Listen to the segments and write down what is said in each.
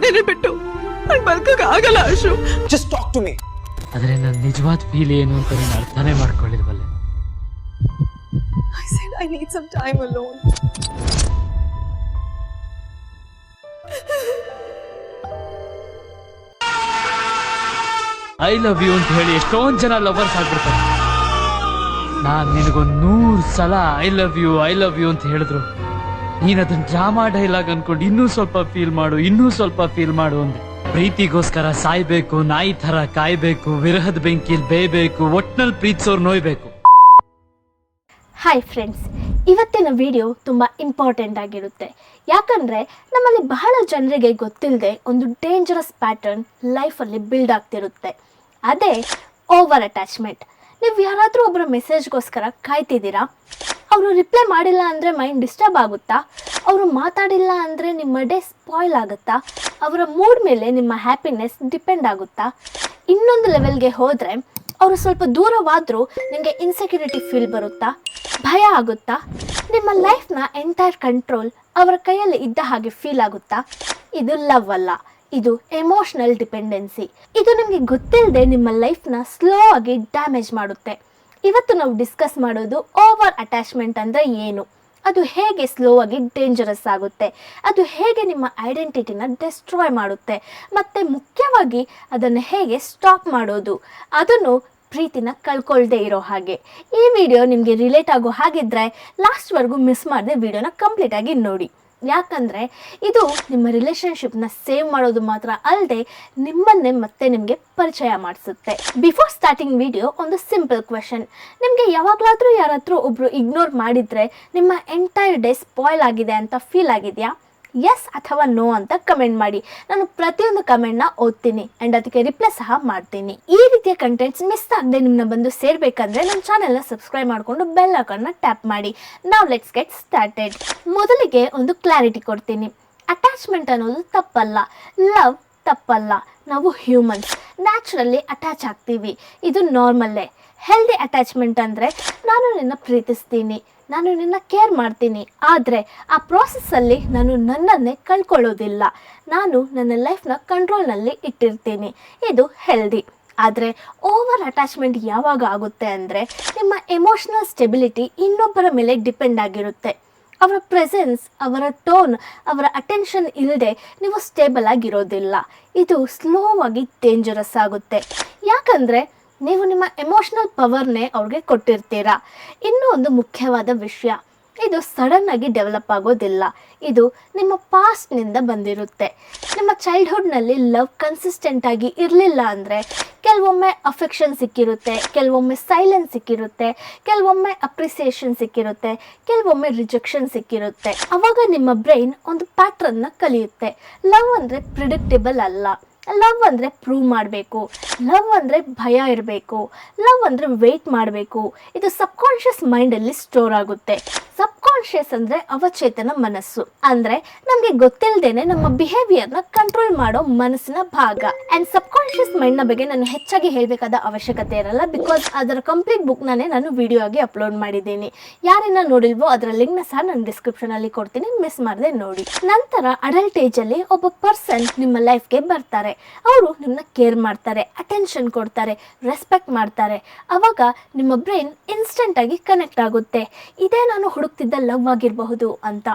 ನಿನ್ನ ಬಿಟ್ಟು ನಾನು ಬದುಕಕ್ಕಾಗಲ್ಲ ಆಶು. Just talk to me. ಆದ್ರೆ ನನ್ನ ನಿಜವಾದ ಫೀಲ್ ಏನು ಅಂತ ನೀನು ಅರ್ಥನೇ ಮಾಡ್ಕೊಳ್ಳಿಲ್ವಲ್ಲ. I said I need some time alone. I love you ಅಂತ ಹೇಳಿ ಎಷ್ಟೊಂದು ಜನ ಲವರ್ಸ್ ಆಗ್ಬಿಡ್ತಾರೆ. ನಾನ್ ನಿನಗೊಂದು 100 ಸಲ ಐ ಲವ್ ಯು ಅಂತ ಹೇಳಿದ್ರು ನೀನ್ ಅದನ್ನ ಡ್ರಾಮಾ ಡೈಲಾಗ್ ಅನ್ಕೊಂಡು ಇನ್ನೂ ಸ್ವಲ್ಪ ಫೀಲ್ ಮಾಡು ಅಂದೆ. ಪ್ರೀತಿಗೋಸ್ಕರ ಸಾಯ್ಬೇಕು, ನಾಯಿ ತರ ಕಾಯ್ಬೇಕು, ವಿರಹದ ಬೆಂಕಿಲ್ ಬೇಯ್ಬೇಕು, ಒಟ್ನಲ್ಲಿ ಪ್ರೀತಿಸೋರ್ ನೋಯ್ಬೇಕು. ಹಾಯ್ ಫ್ರೆಂಡ್ಸ್, ಇವತ್ತಿನ ವಿಡಿಯೋ ತುಂಬ ಇಂಪಾರ್ಟೆಂಟ್ ಆಗಿರುತ್ತೆ. ಯಾಕಂದರೆ ನಮ್ಮಲ್ಲಿ ಬಹಳ ಜನರಿಗೆ ಗೊತ್ತಿಲ್ಲದೆ ಒಂದು ಡೇಂಜರಸ್ ಪ್ಯಾಟರ್ನ್ ಲೈಫಲ್ಲಿ ಬಿಲ್ಡ್ ಆಗ್ತಿರುತ್ತೆ. ಅದೇ ಓವರ್ ಅಟ್ಯಾಚ್ಮೆಂಟ್. ನೀವು ಯಾರಾದರೂ ಒಬ್ಬರ ಮೆಸೇಜ್ಗೋಸ್ಕರ ಕಾಯ್ತಿದ್ದೀರಾ? ಅವರು ರಿಪ್ಲೈ ಮಾಡಿಲ್ಲ ಅಂದರೆ ಮೈಂಡ್ ಡಿಸ್ಟರ್ಬ್ ಆಗುತ್ತಾ? ಅವರು ಮಾತಾಡಿಲ್ಲ ಅಂದರೆ ನಿಮ್ಮ ಡೇ ಸ್ಪಾಯ್ಲ್ ಆಗುತ್ತಾ? ಅವರ ಮೂಡ್ ಮೇಲೆ ನಿಮ್ಮ ಹ್ಯಾಪಿನೆಸ್ ಡಿಪೆಂಡ್ ಆಗುತ್ತಾ? ಇನ್ನೊಂದು ಲೆವೆಲ್ಗೆ ಹೋದರೆ ಅವರು ಸ್ವಲ್ಪ ದೂರವಾದರೂ ನಿಮಗೆ ಇನ್ಸೆಕ್ಯೂರಿಟಿ ಫೀಲ್ ಬರುತ್ತಾ? ಭಯ ಆಗುತ್ತಾ? ನಿಮ್ಮ ಲೈಫ್ನ ಎಂಟೈರ್ ಕಂಟ್ರೋಲ್ ಅವರ ಕೈಯಲ್ಲಿ ಇದ್ದ ಹಾಗೆ ಫೀಲ್ ಆಗುತ್ತಾ? ಇದು ಲವ್ ಅಲ್ಲ, ಇದು ಎಮೋಷನಲ್ ಡಿಪೆಂಡೆನ್ಸಿ. ಇದು ನಿಮಗೆ ಗೊತ್ತಿಲ್ಲದೆ ನಿಮ್ಮ ಲೈಫ್ನ ಸ್ಲೋ ಆಗಿ ಡ್ಯಾಮೇಜ್ ಮಾಡುತ್ತೆ. ಇವತ್ತು ನಾವು ಡಿಸ್ಕಸ್ ಮಾಡೋದು ಓವರ್ ಅಟ್ಯಾಚ್ಮೆಂಟ್ ಅಂದರೆ ಏನು, ಅದು ಹೇಗೆ ಸ್ಲೋ ಆಗಿ ಡೇಂಜರಸ್ ಆಗುತ್ತೆ, ಅದು ಹೇಗೆ ನಿಮ್ಮ ಐಡೆಂಟಿಟಿನ ಡೆಸ್ಟ್ರಾಯ್ ಮಾಡುತ್ತೆ, ಮತ್ತು ಮುಖ್ಯವಾಗಿ ಅದನ್ನು ಹೇಗೆ ಸ್ಟಾಪ್ ಮಾಡೋದು, ಅದನ್ನು ಪ್ರೀತಿನ ಕಳ್ಕೊಳ್ದೇ ಇರೋ ಹಾಗೆ. ಈ ವಿಡಿಯೋ ನಿಮಗೆ ರಿಲೇಟ್ ಆಗೋ ಹಾಗಿದ್ರೆ ಲಾಸ್ಟ್ವರೆಗೂ ಮಿಸ್ ಮಾಡದೆ ವಿಡಿಯೋನ ಕಂಪ್ಲೀಟಾಗಿ ನೋಡಿ. ಯಾಕಂದರೆ ಇದು ನಿಮ್ಮ ರಿಲೇಷನ್ಶಿಪ್ನ ಸೇವ್ ಮಾಡೋದು ಮಾತ್ರ ಅಲ್ಲದೆ ನಿಮ್ಮನ್ನೇ ಮತ್ತೆ ನಿಮಗೆ ಪರಿಚಯ ಮಾಡಿಸುತ್ತೆ. ಬಿಫೋರ್ ಸ್ಟಾರ್ಟಿಂಗ್ ವಿಡಿಯೋ ಒಂದು ಸಿಂಪಲ್ ಕ್ವೆಶನ್. ನಿಮಗೆ ಯಾವಾಗಲಾದರೂ ಯಾರಾದರೂ ಒಬ್ಬರು ಇಗ್ನೋರ್ ಮಾಡಿದರೆ ನಿಮ್ಮ ಎಂಟೈರ್ ಡೇ ಸ್ಪಾಯ್ಲ್ ಆಗಿದೆ ಅಂತ ಫೀಲ್ ಆಗಿದೆಯಾ? ಎಸ್ ಅಥವಾ ನೋ ಅಂತ ಕಮೆಂಟ್ ಮಾಡಿ. ನಾನು ಪ್ರತಿಯೊಂದು ಕಮೆಂಟ್ನ ಓದ್ತೀನಿ ಆ್ಯಂಡ್ ಅದಕ್ಕೆ ರಿಪ್ಲೈ ಸಹ ಮಾಡ್ತೀನಿ. ಈ ರೀತಿಯ ಕಂಟೆಂಟ್ಸ್ ಮಿಸ್ ಆಗದೆ ನಿಮ್ಮನ್ನ ಬಂದು ಸೇರಬೇಕಂದ್ರೆ ನನ್ನ ಚಾನೆಲ್ನ ಸಬ್ಸ್ಕ್ರೈಬ್ ಮಾಡಿಕೊಂಡು ಬೆಲ್ ಐಕಾನ್ನ ಟ್ಯಾಪ್ ಮಾಡಿ. ನಾವ್ ಲೆಟ್ಸ್ ಗೆಟ್ ಸ್ಟಾರ್ಟೆಡ್. ಮೊದಲಿಗೆ ಒಂದು ಕ್ಲಾರಿಟಿ ಕೊಡ್ತೀನಿ. ಅಟ್ಯಾಚ್ಮೆಂಟ್ ಅನ್ನೋದು ತಪ್ಪಲ್ಲ, ಲವ್ ತಪ್ಪಲ್ಲ. ನಾವು ಹ್ಯೂಮನ್ಸ್ ನ್ಯಾಚುರಲಿ ಅಟ್ಯಾಚ್ ಆಗ್ತೀವಿ, ಇದು ನಾರ್ಮಲ್ಲೇ. ಹೆಲ್ದಿ ಅಟ್ಯಾಚ್ಮೆಂಟ್ ಅಂದರೆ ನಾನು ನಿನ್ನ ಪ್ರೀತಿಸ್ತೀನಿ, ನಾನು ನಿನ್ನ ಕೇರ್ ಮಾಡ್ತೀನಿ, ಆದರೆ ಆ ಪ್ರಾಸೆಸ್ಸಲ್ಲಿ ನಾನು ನನ್ನನ್ನೇ ಕಳ್ಕೊಳ್ಳೋದಿಲ್ಲ, ನಾನು ನನ್ನ ಲೈಫ್ನ ಕಂಟ್ರೋಲ್ನಲ್ಲಿ ಇಟ್ಟಿರ್ತೀನಿ. ಇದು ಹೆಲ್ದಿ. ಆದರೆ ಓವರ್ ಅಟ್ಯಾಚ್ಮೆಂಟ್ ಯಾವಾಗ ಆಗುತ್ತೆ ಅಂದರೆ ನಿಮ್ಮ ಎಮೋಷ್ನಲ್ ಸ್ಟೆಬಿಲಿಟಿ ಇನ್ನೊಬ್ಬರ ಮೇಲೆ ಡಿಪೆಂಡ್ ಆಗಿರುತ್ತೆ. ಅವರ ಪ್ರೆಸೆನ್ಸ್, ಅವರ ಟೋನ್, ಅವರ ಅಟೆನ್ಷನ್ ಇಲ್ಲದೆ ನೀವು ಸ್ಟೇಬಲ್ ಆಗಿರೋದಿಲ್ಲ. ಇದು ಸ್ಲೋ ಆಗಿ ಡೇಂಜರಸ್ ಆಗುತ್ತೆ. ಯಾಕಂದರೆ ನೀವು ನಿಮ್ಮ ಎಮೋಷ್ನಲ್ ಪವರ್ನೇ ಅವ್ರಿಗೆ ಕೊಟ್ಟಿರ್ತೀರಾ. ಇನ್ನೂ ಒಂದು ಮುಖ್ಯವಾದ ವಿಷಯ, ಇದು ಸಡನ್ನಾಗಿ ಡೆವಲಪ್ ಆಗೋದಿಲ್ಲ. ಇದು ನಿಮ್ಮ ಪಾಸ್ಟ್ನಿಂದ ಬಂದಿರುತ್ತೆ. ನಿಮ್ಮ ಚೈಲ್ಡ್ಹುಡ್ನಲ್ಲಿ ಲವ್ ಕನ್ಸಿಸ್ಟೆಂಟಾಗಿ ಇರಲಿಲ್ಲ ಅಂದರೆ ಕೆಲವೊಮ್ಮೆ ಅಫೆಕ್ಷನ್ ಸಿಕ್ಕಿರುತ್ತೆ, ಕೆಲವೊಮ್ಮೆ ಸೈಲೆನ್ಸ್ ಸಿಕ್ಕಿರುತ್ತೆ, ಕೆಲವೊಮ್ಮೆ ಅಪ್ರಿಸಿಯೇಷನ್ ಸಿಕ್ಕಿರುತ್ತೆ, ಕೆಲವೊಮ್ಮೆ ರಿಜೆಕ್ಷನ್ ಸಿಕ್ಕಿರುತ್ತೆ. ಆವಾಗ ನಿಮ್ಮ ಬ್ರೈನ್ ಒಂದು ಪ್ಯಾಟ್ರನ್ನ ಕಲಿಯುತ್ತೆ. ಲವ್ ಅಂದರೆ ಪ್ರಿಡಿಕ್ಟೇಬಲ್ ಅಲ್ಲ, ಲವ್ ಅಂದರೆ ಪ್ರೂವ್ ಮಾಡಬೇಕು, ಲವ್ ಅಂದರೆ ಭಯ ಇರಬೇಕು, ಲವ್ ಅಂದರೆ ವೆಯ್ಟ್ ಮಾಡಬೇಕು. ಇದು ಸಬ್ಕಾನ್ಷಿಯಸ್ ಮೈಂಡಲ್ಲಿ ಸ್ಟೋರ್ ಆಗುತ್ತೆ. ಸಬ್ಕಾನ್ಷಿಯಸ್ ಅಂದರೆ ಅವಚೇತನ ಮನಸ್ಸು, ಅಂದರೆ ನಮಗೆ ಗೊತ್ತಿಲ್ಲದೇನೆ ನಮ್ಮ ಬಿಹೇವಿಯರ್ನ ಕಂಟ್ರೋಲ್ ಮಾಡೋ ಮನಸ್ಸಿನ ಭಾಗ. ಆ್ಯಂಡ್ ಸಬ್ಕಾನ್ಷಿಯಸ್ ಮೈಂಡ್ನ ಬಗ್ಗೆ ನಾನು ಹೆಚ್ಚಾಗಿ ಹೇಳಬೇಕಾದ ಅವಶ್ಯಕತೆ ಇರಲ್ಲ, ಬಿಕಾಸ್ ಅದರ ಕಂಪ್ಲೀಟ್ ಬುಕ್ನೇ ನಾನು ವಿಡಿಯೋ ಆಗಿ ಅಪ್ಲೋಡ್ ಮಾಡಿದ್ದೀನಿ. ಯಾರನ್ನ ನೋಡಿಲ್ವೋ ಅದರ ಲಿಂಕ್ನ ಸಹ ನಾನು ಡಿಸ್ಕ್ರಿಪ್ಷನಲ್ಲಿ ಕೊಡ್ತೀನಿ, ಮಿಸ್ ಮಾಡದೆ ನೋಡಿ. ನಂತರ ಅಡಲ್ಟ್ ಏಜಲ್ಲಿ ಒಬ್ಬ ಪರ್ಸನ್ ನಿಮ್ಮ ಲೈಫ್ಗೆ ಬರ್ತಾರೆ. ಅವರು ನಿಮ್ಮನ್ನ ಕೇರ್ ಮಾಡ್ತಾರೆ, ಅಟೆನ್ಷನ್ ಕೊಡ್ತಾರೆ, ರೆಸ್ಪೆಕ್ಟ್ ಮಾಡ್ತಾರೆ. ಆವಾಗ ನಿಮ್ಮ ಬ್ರೈನ್ ಇನ್ಸ್ಟೆಂಟ್ ಆಗಿ ಕನೆಕ್ಟ್ ಆಗುತ್ತೆ, ಇದೇ ನಾನು ಹುಡುಕ್ತಿದ್ದ ಲವ್ ಆಗಿರಬಹುದು ಅಂತ.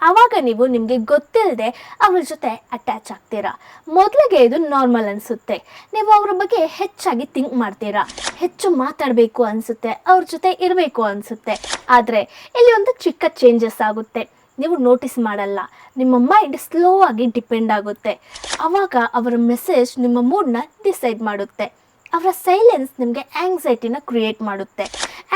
ಆವಾಗ ನೀವು ನಿಮಗೆ ಗೊತ್ತಿಲ್ಲದೆ ಅವ್ರ ಜೊತೆ ಅಟ್ಯಾಚ್ ಆಗ್ತೀರಾ. ಮೊದಲಿಗೆ ಇದು ನಾರ್ಮಲ್ ಅನಿಸುತ್ತೆ. ನೀವು ಅವ್ರ ಬಗ್ಗೆ ಹೆಚ್ಚಾಗಿ ಥಿಂಕ್ ಮಾಡ್ತೀರಾ, ಹೆಚ್ಚು ಮಾತಾಡಬೇಕು ಅನಿಸುತ್ತೆ, ಅವ್ರ ಜೊತೆ ಇರಬೇಕು ಅನಿಸುತ್ತೆ. ಆದರೆ ಇಲ್ಲಿ ಒಂದು ಚಿಕ್ಕ ಚೇಂಜಸ್ ಆಗುತ್ತೆ, ನೀವು ನೋಟಿಸ್ ಮಾಡಲ್ಲ. ನಿಮ್ಮ ಮೈಂಡ್ ಸ್ಲೋ ಆಗಿ ಡಿಪೆಂಡ್ ಆಗುತ್ತೆ. ಆವಾಗ ಅವರ ಮೆಸೇಜ್ ನಿಮ್ಮ ಮೂಡ್ನ ಡಿಸೈಡ್ ಮಾಡುತ್ತೆ. ಅವರ ಸೈಲೆನ್ಸ್ ನಿಮಗೆ ಆಂಗ್ಸೈಟಿನ ಕ್ರಿಯೇಟ್ ಮಾಡುತ್ತೆ.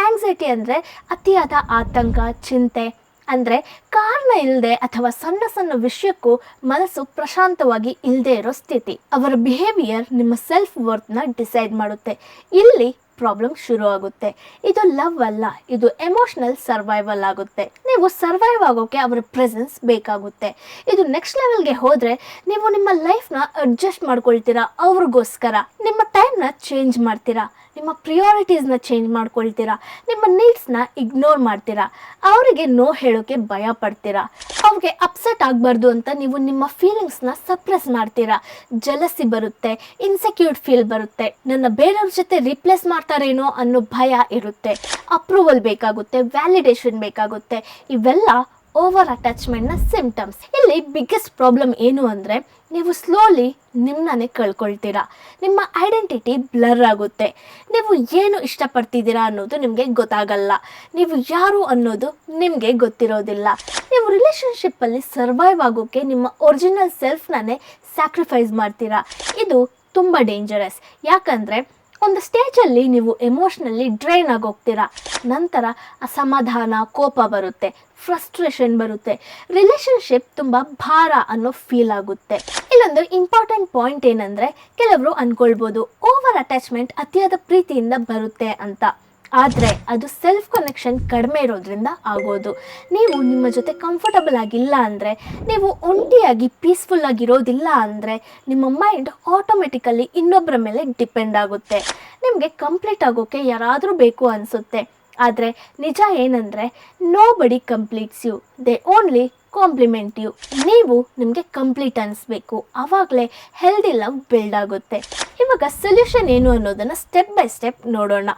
ಆಂಗ್ಸೈಟಿ ಅಂದರೆ ಅತಿಯಾದ ಆತಂಕ, ಚಿಂತೆ, ಅಂದರೆ ಕಾರಣ ಇಲ್ಲದೆ ಅಥವಾ ಸಣ್ಣ ಸಣ್ಣ ವಿಷಯಕ್ಕೂ ಮನಸ್ಸು ಪ್ರಶಾಂತವಾಗಿ ಇಲ್ಲದೆ ಇರೋ ಸ್ಥಿತಿ. ಅವರ ಬಿಹೇವಿಯರ್ ನಿಮ್ಮ ಸೆಲ್ಫ್ ವರ್ತ್ನ ಡಿಸೈಡ್ ಮಾಡುತ್ತೆ. ಇಲ್ಲಿ ಪ್ರಾಬ್ಲಮ್ ಶುರು ಆಗುತ್ತೆ. ಇದು ಲವ್ ಅಲ್ಲ, ಇದು ಎಮೋಷನಲ್ ಸರ್ವೈವಲ್ ಆಗುತ್ತೆ. ನೀವು ಸರ್ವೈವ್ ಆಗೋಕೆ ಅವರ ಪ್ರೆಸೆನ್ಸ್ ಬೇಕಾಗುತ್ತೆ. ಇದು ನೆಕ್ಸ್ಟ್ ಲೆವೆಲ್ಗೆ ಹೋದರೆ ನೀವು ನಿಮ್ಮ ಲೈಫ್ನ ಅಡ್ಜಸ್ಟ್ ಮಾಡ್ಕೊಳ್ತೀರಾ, ಅವ್ರಿಗೋಸ್ಕರ ನಿಮ್ಮ ಟೈಮ್ನ ಚೇಂಜ್ ಮಾಡ್ತೀರಾ, ನಿಮ್ಮ ಪ್ರಿಯಾರಿಟೀಸ್ನ ಚೇಂಜ್ ಮಾಡ್ಕೊಳ್ತೀರಾ, ನಿಮ್ಮ ನೀಡ್ಸ್ನ ಇಗ್ನೋರ್ ಮಾಡ್ತೀರಾ, ಅವರಿಗೆ ನೋ ಹೇಳೋಕ್ಕೆ ಭಯ ಪಡ್ತೀರಾ, ಅವ್ರಿಗೆ ಅಪ್ಸೆಟ್ ಆಗಬಾರ್ದು ಅಂತ ನೀವು ನಿಮ್ಮ ಫೀಲಿಂಗ್ಸ್ನ ಸಪ್ರೆಸ್ ಮಾಡ್ತೀರಾ, ಜಲಸಿ ಬರುತ್ತೆ, ಇನ್ಸೆಕ್ಯೂರ್ಡ್ ಫೀಲ್ ಬರುತ್ತೆ, ನನ್ನ ಬೇರೆಯವ್ರ ಜೊತೆ ರಿಪ್ಲೇಸ್ ಮಾಡ್ತಾರೇನೋ ಅನ್ನೋ ಭಯ ಇರುತ್ತೆ, ಅಪ್ರೂವಲ್ ಬೇಕಾಗುತ್ತೆ, ವ್ಯಾಲಿಡೇಷನ್ ಬೇಕಾಗುತ್ತೆ. ಇವೆಲ್ಲ ಓವರ್ ಅಟ್ಯಾಚ್ಮೆಂಟ್ನ ಸಿಂಪ್ಟಮ್ಸ್. ಇಲ್ಲಿ ಬಿಗ್ಗೆಸ್ಟ್ ಪ್ರಾಬ್ಲಮ್ ಏನು ಅಂದರೆ ನೀವು ಸ್ಲೋಲಿ ನಿಮ್ಮನ್ನೇ ಕಳ್ಕೊಳ್ತೀರಾ, ನಿಮ್ಮ ಐಡೆಂಟಿಟಿ ಬ್ಲರ್ ಆಗುತ್ತೆ, ನೀವು ಏನು ಇಷ್ಟಪಡ್ತಿದ್ದೀರಾ ಅನ್ನೋದು ನಿಮಗೆ ಗೊತ್ತಾಗಲ್ಲ, ನೀವು ಯಾರು ಅನ್ನೋದು ನಿಮಗೆ ಗೊತ್ತಿರೋದಿಲ್ಲ. ನೀವು ರಿಲೇಷನ್ಶಿಪ್ಪಲ್ಲಿ ಸರ್ವೈವ್ ಆಗೋಕ್ಕೆ ನಿಮ್ಮ ಒರಿಜಿನಲ್ ಸೆಲ್ಫ್ನೇ ಸ್ಯಾಕ್ರಿಫೈಸ್ ಮಾಡ್ತೀರಾ. ಇದು ತುಂಬ ಡೇಂಜರಸ್. ಯಾಕಂದರೆ ಒಂದು ಸ್ಟೇಜಲ್ಲಿ ನೀವು ಎಮೋಷ್ನಲಿ ಡ್ರೈನ್ ಆಗೋಗ್ತೀರಾ, ನಂತರ ಅಸಮಾಧಾನ, ಕೋಪ ಬರುತ್ತೆ, ಫ್ರಸ್ಟ್ರೇಷನ್ ಬರುತ್ತೆ, ರಿಲೇಷನ್ಶಿಪ್ ತುಂಬ ಭಾರ ಅನ್ನೋ ಫೀಲ್ ಆಗುತ್ತೆ. ಇಲ್ಲೊಂದು ಇಂಪಾರ್ಟೆಂಟ್ ಪಾಯಿಂಟ್ ಏನಂದರೆ, ಕೆಲವರು ಅಂದ್ಕೊಳ್ಬೋದು ಓವರ್ ಅಟ್ಯಾಚ್ಮೆಂಟ್ ಅತಿಯಾದ ಪ್ರೀತಿಯಿಂದ ಬರುತ್ತೆ ಅಂತ. ಆದರೆ ಅದು ಸೆಲ್ಫ್ ಕನೆಕ್ಷನ್ ಕಡಿಮೆ ಇರೋದ್ರಿಂದ ಆಗೋದು. ನೀವು ನಿಮ್ಮ ಜೊತೆ ಕಂಫರ್ಟಬಲ್ ಆಗಿಲ್ಲ ಅಂದರೆ, ನೀವು ಒಂಟಿಯಾಗಿ ಪೀಸ್ಫುಲ್ ಆಗಿರೋದಿಲ್ಲ ಅಂದರೆ, ನಿಮ್ಮ ಮೈಂಡ್ ಆಟೋಮೆಟಿಕಲಿ ಇನ್ನೊಬ್ಬರ ಮೇಲೆ ಡಿಪೆಂಡ್ ಆಗುತ್ತೆ. ನಿಮಗೆ ಕಂಪ್ಲೀಟ್ ಆಗೋಕ್ಕೆ ಯಾರಾದರೂ ಬೇಕು ಅನಿಸುತ್ತೆ. ಆದರೆ ನಿಜ ಏನಂದರೆ, nobody completes you, they only compliment you. ನೀವು ನಿಮಗೆ ಕಂಪ್ಲೀಟ್ ಅನಿಸ್ಬೇಕು, ಆವಾಗಲೇ ಹೆಲ್ದಿ ಲವ್ ಬಿಲ್ಡ್ ಆಗುತ್ತೆ. ಇವಾಗ ಸೊಲ್ಯೂಷನ್ ಏನು ಅನ್ನೋದನ್ನು ಸ್ಟೆಪ್ ಬೈ ಸ್ಟೆಪ್ ನೋಡೋಣ.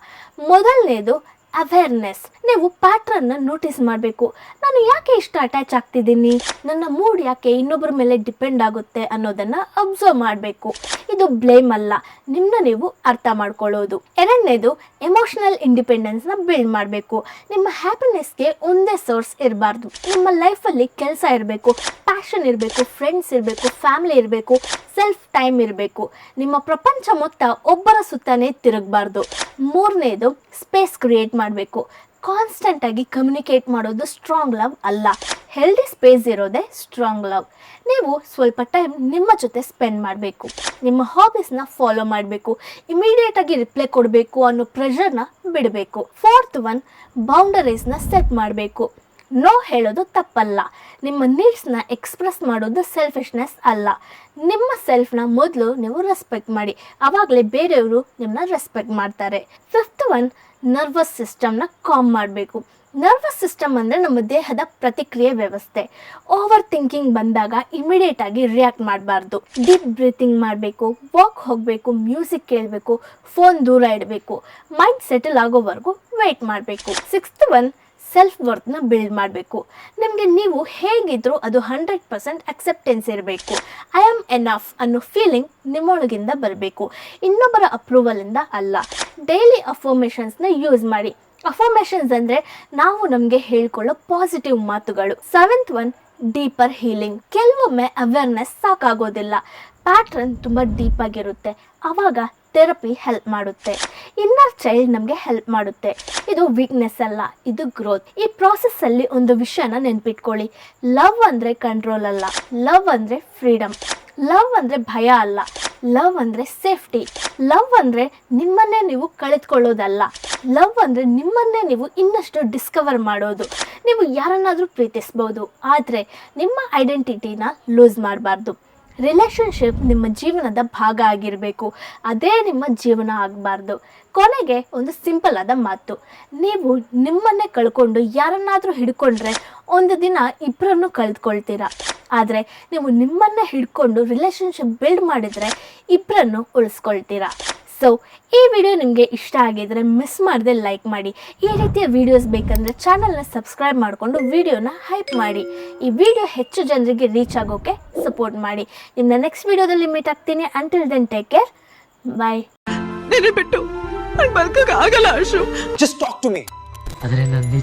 ಮೊದಲನೇದು ಅವೇರ್ನೆಸ್. ನೀವು ಪ್ಯಾಟ್ರನ್ನ ನೋಟಿಸ್ ಮಾಡಬೇಕು. ನಾನು ಯಾಕೆ ಇಷ್ಟು ಅಟ್ಯಾಚ್ ಆಗ್ತಿದ್ದೀನಿ, ನನ್ನ ಮೂಡ್ ಯಾಕೆ ಇನ್ನೊಬ್ಬರ ಮೇಲೆ ಡಿಪೆಂಡ್ ಆಗುತ್ತೆ ಅನ್ನೋದನ್ನು ಅಬ್ಸರ್ವ್ ಮಾಡಬೇಕು. ಇದು ಬ್ಲೇಮ್ ಅಲ್ಲ, ನಿಮ್ಮನ್ನ ನೀವು ಅರ್ಥ ಮಾಡ್ಕೊಳ್ಳೋದು. ಎರಡನೇದು ಎಮೋಷನಲ್ ಇಂಡಿಪೆಂಡೆನ್ಸ್ನ ಬಿಲ್ಡ್ ಮಾಡಬೇಕು. ನಿಮ್ಮ ಹ್ಯಾಪಿನೆಸ್ಗೆ ಒಂದೇ ಸೋರ್ಸ್ ಇರಬಾರ್ದು. ನಿಮ್ಮ ಲೈಫಲ್ಲಿ ಕೆಲಸ ಇರಬೇಕು, ಪ್ಯಾಷನ್ ಇರಬೇಕು, ಫ್ರೆಂಡ್ಸ್ ಇರಬೇಕು, ಫ್ಯಾಮಿಲಿ ಇರಬೇಕು, ಸೆಲ್ಫ್ ಟೈಮ್ ಇರಬೇಕು. ನಿಮ್ಮ ಪ್ರಪಂಚ ಮೊತ್ತ ಒಬ್ಬರ ಸುತ್ತನೇ ತಿರುಗಬಾರ್ದು. ಮೂರನೇದು ಸ್ಪೇಸ್ ಕ್ರಿಯೇಟ್ ಮಾಡಬೇಕು. ಕಾನ್ಸ್ಟೆಂಟಾಗಿ ಕಮ್ಯುನಿಕೇಟ್ ಮಾಡೋದು ಸ್ಟ್ರಾಂಗ್ ಲವ್ ಅಲ್ಲ, ಹೆಲ್ದಿ ಸ್ಪೇಸ್ ಇರೋದೇ ಸ್ಟ್ರಾಂಗ್ ಲವ್. ನೀವು ಸ್ವಲ್ಪ ಟೈಮ್ ನಿಮ್ಮ ಜೊತೆ ಸ್ಪೆಂಡ್ ಮಾಡಬೇಕು, ನಿಮ್ಮ ಹಾಬೀಸ್ನ ಫಾಲೋ ಮಾಡಬೇಕು, ಇಮಿಡಿಯೇಟಾಗಿ ರಿಪ್ಲೈ ಕೊಡಬೇಕು ಅನ್ನೋ ಪ್ರೆಷರ್ನ ಬಿಡಬೇಕು. ಫೋರ್ತ್ ಒನ್, ಬೌಂಡರೀಸ್ನ ಸೆಟ್ ಮಾಡಬೇಕು. ನೋ ಹೇಳೋದು ತಪ್ಪಲ್ಲ, ನಿಮ್ಮ ನೀಡ್ಸ್ನ ಎಕ್ಸ್ಪ್ರೆಸ್ ಮಾಡೋದು ಸೆಲ್ಫಿಶ್ನೆಸ್ ಅಲ್ಲ. ನಿಮ್ಮ ಸೆಲ್ಫ್ನ ಮೊದಲು ನೀವು ರೆಸ್ಪೆಕ್ಟ್ ಮಾಡಿ, ಆವಾಗಲೇ ಬೇರೆಯವರು ನಿಮ್ಮನ್ನ ರೆಸ್ಪೆಕ್ಟ್ ಮಾಡ್ತಾರೆ. ಫಿಫ್ತ್ ಒನ್, ನರ್ವಸ್ ಸಿಸ್ಟಮ್ನ ಕಾಮ್ ಮಾಡಬೇಕು. ನರ್ವಸ್ ಸಿಸ್ಟಮ್ ಅಂದರೆ ನಮ್ಮ ದೇಹದ ಪ್ರತಿಕ್ರಿಯೆ ವ್ಯವಸ್ಥೆ. ಓವರ್ ಥಿಂಕಿಂಗ್ ಬಂದಾಗ ಇಮಿಡಿಯೇಟಾಗಿ ರಿಯಾಕ್ಟ್ ಮಾಡಬಾರ್ದು. ಡೀಪ್ ಬ್ರೀತಿಂಗ್ ಮಾಡಬೇಕು, ವಾಕ್ ಹೋಗಬೇಕು, ಮ್ಯೂಸಿಕ್ ಕೇಳಬೇಕು, ಫೋನ್ ದೂರ ಇಡಬೇಕು, ಮೈಂಡ್ ಸೆಟಲ್ ಆಗೋವರೆಗೂ ವೆಯ್ಟ್ ಮಾಡಬೇಕು. ಸಿಕ್ಸ್ತ್ ಒನ್, ಸೆಲ್ಫ್ ವರ್ತ್ನ ಬಿಲ್ಡ್ ಮಾಡಬೇಕು. ನಿಮಗೆ ನೀವು ಹೇಗಿದ್ರೂ ಅದು 100% ಅಕ್ಸೆಪ್ಟೆನ್ಸ್ ಇರಬೇಕು. ಐ ಆಮ್ ಎನಫ್ ಅನ್ನೋ ಫೀಲಿಂಗ್ ನಿಮ್ಮೊಳಗಿಂದ ಬರಬೇಕು, ಇನ್ನೊಬ್ಬರ ಅಪ್ರೂವಲಿಂದ ಅಲ್ಲ. ಡೈಲಿ ಅಫರ್ಮೇಷನ್ಸ್ನ ಯೂಸ್ ಮಾಡಿ. ಅಫರ್ಮೇಷನ್ಸ್ ಅಂದರೆ ನಾವು ನಮಗೆ ಹೇಳ್ಕೊಳ್ಳೋ ಪಾಸಿಟಿವ್ ಮಾತುಗಳು. Seventh one, deeper healing. ಕೆಲವೊಮ್ಮೆ ಅವೇರ್ನೆಸ್ ಸಾಕಾಗೋದಿಲ್ಲ, ಪ್ಯಾಟ್ರನ್ ತುಂಬ ಡೀಪ್ ಆಗಿರುತ್ತೆ, ಆವಾಗ ಥೆರಪಿ ಹೆಲ್ಪ್ ಮಾಡುತ್ತೆ. ಇನ್ನರ್ ಚೈಲ್ಡ್ ನಮಗೆ ಹೆಲ್ಪ್ ಮಾಡುತ್ತೆ. ಇದು ವೀಕ್ನೆಸ್ ಅಲ್ಲ, ಇದು ಗ್ರೋತ್. ಈ ಪ್ರಾಸೆಸ್ಸಲ್ಲಿ ಒಂದು ವಿಷಯನ ನೆನ್ಪಿಟ್ಕೊಳ್ಳಿ, ಲವ್ ಅಂದರೆ ಕಂಟ್ರೋಲ್ ಅಲ್ಲ, ಲವ್ ಅಂದರೆ ಫ್ರೀಡಮ್. ಲವ್ ಅಂದರೆ ಭಯ ಅಲ್ಲ, ಲವ್ ಅಂದರೆ ಸೇಫ್ಟಿ. ಲವ್ ಅಂದರೆ ನಿಮ್ಮನ್ನೇ ನೀವು ಕಳೆದುಕೊಳ್ಳೋದಲ್ಲ, ಲವ್ ಅಂದರೆ ನಿಮ್ಮನ್ನೇ ನೀವು ಇನ್ನಷ್ಟು ಡಿಸ್ಕವರ್ ಮಾಡೋದು. ನೀವು ಯಾರನ್ನಾದರೂ ಪ್ರೀತಿಸ್ಬೋದು, ಆದರೆ ನಿಮ್ಮ ಐಡೆಂಟಿಟಿನ ಲೂಸ್ ಮಾಡಬಾರ್ದು. ರಿಲೇಷನ್ಶಿಪ್ ನಿಮ್ಮ ಜೀವನದ ಭಾಗ ಆಗಿರಬೇಕು, ಅದೇ ನಿಮ್ಮ ಜೀವನ ಆಗಬಾರ್ದು. ಕೊನೆಗೆ ಒಂದು ಸಿಂಪಲ್ ಆದ ಮಾತು, ನೀವು ನಿಮ್ಮನ್ನೇ ಕಳ್ಕೊಂಡು ಯಾರನ್ನಾದರೂ ಹಿಡ್ಕೊಂಡ್ರೆ ಒಂದು ದಿನ ಇಬ್ಬರನ್ನು ಕಳೆದುಕೊಳ್ತೀರಾ. ಆದರೆ ನೀವು ನಿಮ್ಮನ್ನೇ ಹಿಡ್ಕೊಂಡು ರಿಲೇಷನ್ಶಿಪ್ ಬಿಲ್ಡ್ ಮಾಡಿದರೆ ಇಬ್ಬರನ್ನು ಉಳಿಸ್ಕೊಳ್ತೀರಾ. ಸೊ ಈ ವಿಡಿಯೋ ನಿಮಗೆ ಇಷ್ಟ ಆಗಿದರೆ ಮಿಸ್ ಮಾಡದೆ ಲೈಕ್ ಮಾಡಿ. ಈ ರೀತಿಯ ವಿಡಿಯೋಸ್ ಬೇಕಂದರೆ ಚಾನಲ್ನ ಸಬ್ಸ್ಕ್ರೈಬ್ ಮಾಡಿಕೊಂಡು ವಿಡಿಯೋನ ಹೈಪ್ ಮಾಡಿ. ಈ ವಿಡಿಯೋ ಹೆಚ್ಚು ಜನರಿಗೆ ರೀಚ್ ಆಗೋಕ್ಕೆ ಸಪೋರ್ಟ್ ಮಾಡಿ. ನಿಮ್ಮನ್ನ ನೆಕ್ಸ್ಟ್ ವಿಡಿಯೋದಲ್ಲಿ ಮೀಟ್ ಆಗ್ತೀನಿ. ಅಂಟಿಲ್ ದೆನ್ ಟೇಕ್ ಕೇರ್, ಬಾಯ್. ನಿನ್ನ ಬಿಟ್ಟು ಬದುಕಕ್ಕೆ ಆಗಲ್ಲ Ashu. Just talk to me. ಆದರೆ ನನ್ನ